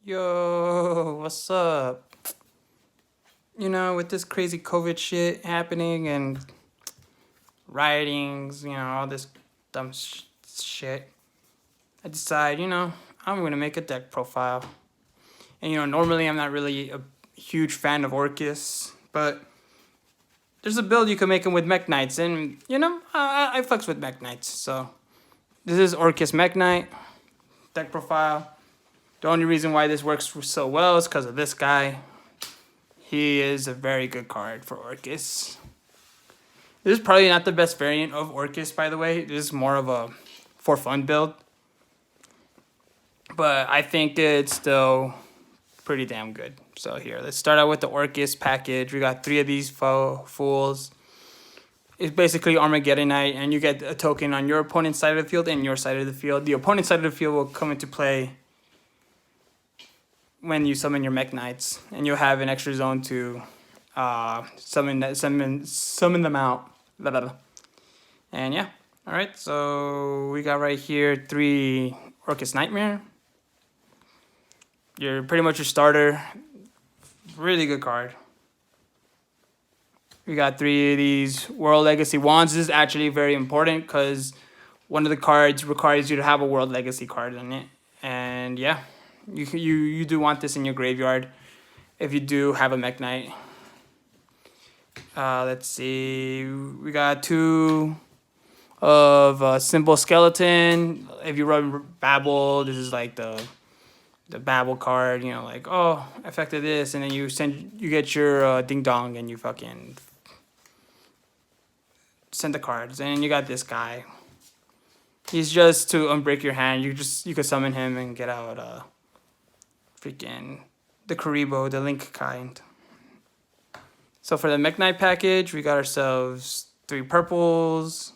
Yo, what's up? With this crazy COVID shit happening and riotings, all this dumb shit, I decide, I'm gonna make a deck profile. And, normally I'm not really a huge fan of Orcus, but there's a build you can make them with Mekk-Knights, and, I flex with Mekk-Knights. So, this is Orcust Mekk-Knight deck profile. The only reason why this works so well is because of this guy. He is a very good card for Orcus. This is probably not the best variant of Orcus, by the way. This is more of a for fun build. But I think it's still pretty damn good. So here, let's start out with the Orcus package. We got 3 of these fools. It's basically Armageddonite, and you get a token on your opponent's side of the field and your side of the field. The opponent's side of the field will come into play when you summon your Mekk-Knights, and you'll have an extra zone to summon them out. Blah, blah, blah. And yeah, all right. So we got right here 3 Orcust Nightmare. You're pretty much your starter. Really good card. We got 3 of these World Legacy Wands. This is actually very important because one of the cards requires you to have a World Legacy card in it. And yeah. You do want this in your graveyard if you do have a Mekk-Knight. Let's see. We got 2 of Symbol Skeleton. If you run Babel, this is like the Babel card. Like, oh, affected this, and then you get your Ding Dong, and you fucking send the cards. And you got this guy. He's just to unbreak your hand. You could summon him and get out freaking the Karibo, the Link kind. So for the Mekk-Knight package, we got ourselves 3 purples,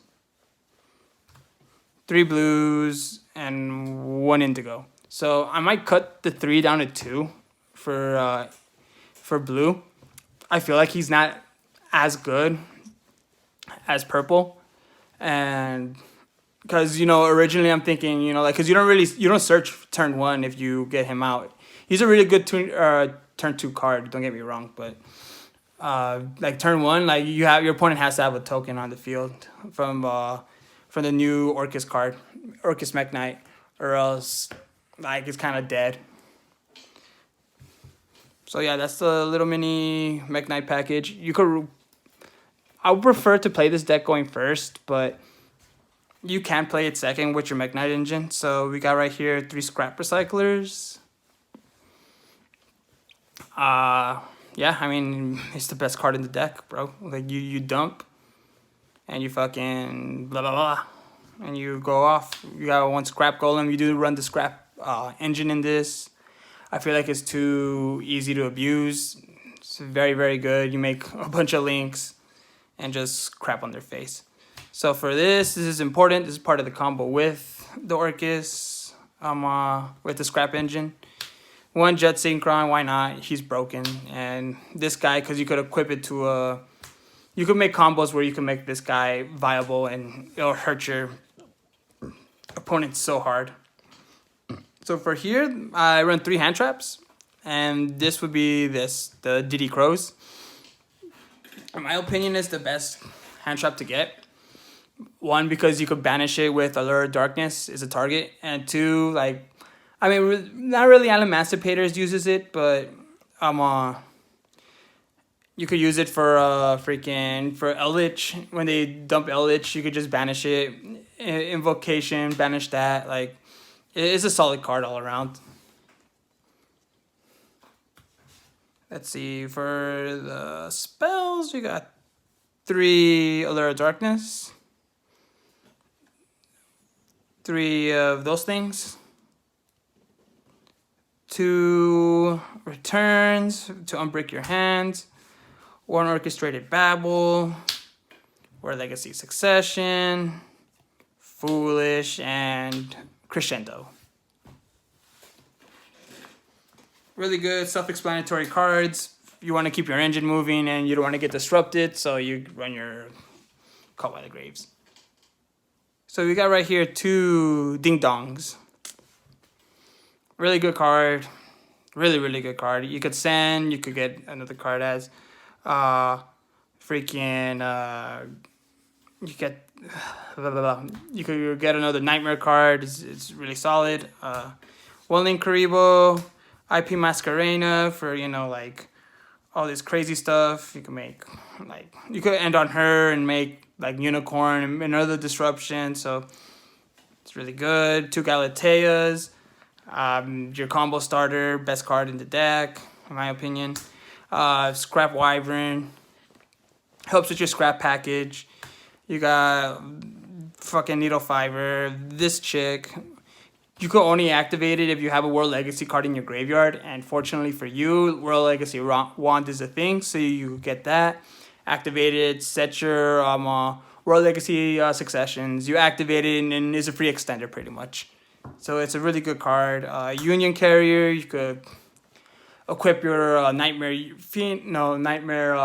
3 blues, and 1 indigo. So I might cut the 3 down to 2 for blue. I feel like he's not as good as purple, and because originally I'm thinking because you don't search turn 1 if you get him out. He's a really good turn 2 card. Don't get me wrong, but like turn 1, like your opponent has to have a token on the field from the new Orcus card, Orcust Mekk-Knight, or else like it's kind of dead. So yeah, that's the little mini Mekk-Knight package. I would prefer to play this deck going first, but you can play it second with your Mekk-Knight engine. So we got right here 3 scrap recyclers. Yeah, I mean, it's the best card in the deck, bro. Like, you dump, and you fucking blah, blah, blah, and you go off. You got 1 scrap golem. You do run the scrap engine in this. I feel like it's too easy to abuse. It's very, very good. You make a bunch of links and just crap on their face. So for this is important. This is part of the combo with the Orcus, with the scrap engine. 1 Jet Synchron, why not? He's broken. And this guy, because you could equip it to you could make combos where you can make this guy viable, and it'll hurt your opponent so hard. So for here, I run 3 hand traps, and this would be the Diddy Crows. In my opinion, it's the best hand trap to get. 1, because you could banish it with Allure of Darkness is a target, and 2, like, I mean, not really Emancipators uses it, but you could use it for for Eldritch. When they dump Eldritch, you could just banish it. Invocation, banish that. Like, it's a solid card all around. Let's see, for the spells, we got 3 Allure of Darkness, 3 of those things, 2 returns to unbreak your hand, 1 orchestrated babble, or legacy succession, foolish, and crescendo. Really good self-explanatory cards. You want to keep your engine moving and you don't want to get disrupted, so you run your Caught by the Graves. So we got right here 2 Ding Dongs. Really good card. Really, really good card. You could send. You could get another card as, uh, freaking you get blah, blah, blah. You could get another Nightmare card. It's really solid. Welling Karibo, IP Masquerena for like all this crazy stuff. You can make you could end on her and make like Unicorn and another disruption. So it's really good. Two Galateas. Your combo starter, best card in the deck, in my opinion. Scrap Wyvern helps with your scrap package. You got fucking Needle Fiber. This chick, you can only activate it if you have a World Legacy card in your graveyard. And fortunately for you, World Legacy Wand is a thing, so you get that. Activate it, set your World Legacy Successions. You activate it, and it's a free extender pretty much. So it's a really good card. Union Carrier, you could equip your Nightmare Fiend, no, Nightmare,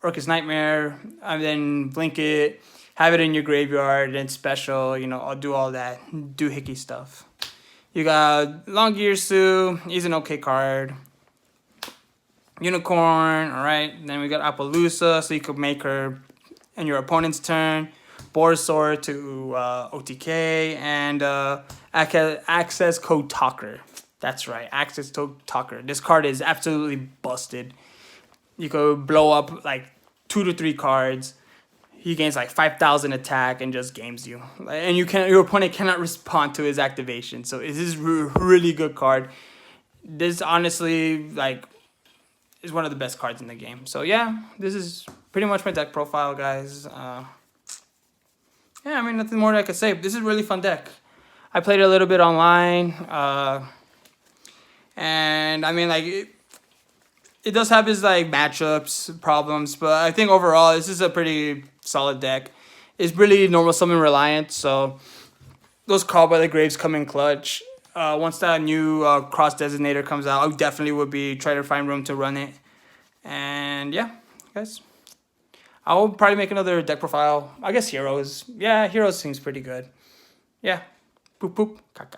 Orcust Nightmare, and then blink it, have it in your graveyard, and special, I'll do all that doohickey stuff. You got Longear Sue, he's an okay card. Unicorn, alright. Then we got Appaloosa, so you could make her in your opponent's turn. Borzor to OTK, and Access Code Talker. That's right, Access Code Talker. This card is absolutely busted. You could blow up like 2 to 3 cards. He gains like 5,000 attack and just games you. And your opponent cannot respond to his activation. So this is really good card. This honestly is one of the best cards in the game. So yeah, this is pretty much my deck profile, guys. Yeah, I mean, nothing more I could say. This is a really fun deck. I played it a little bit online. And I mean, it does have its matchups problems, but I think overall this is a pretty solid deck. It's really normal summon reliant, so those Call by the Graves come in clutch. Once that new cross designator comes out, I definitely would be trying to find room to run it. And yeah, guys, I will probably make another deck profile. I guess Heroes. Yeah, Heroes seems pretty good. Yeah, poop poop caca.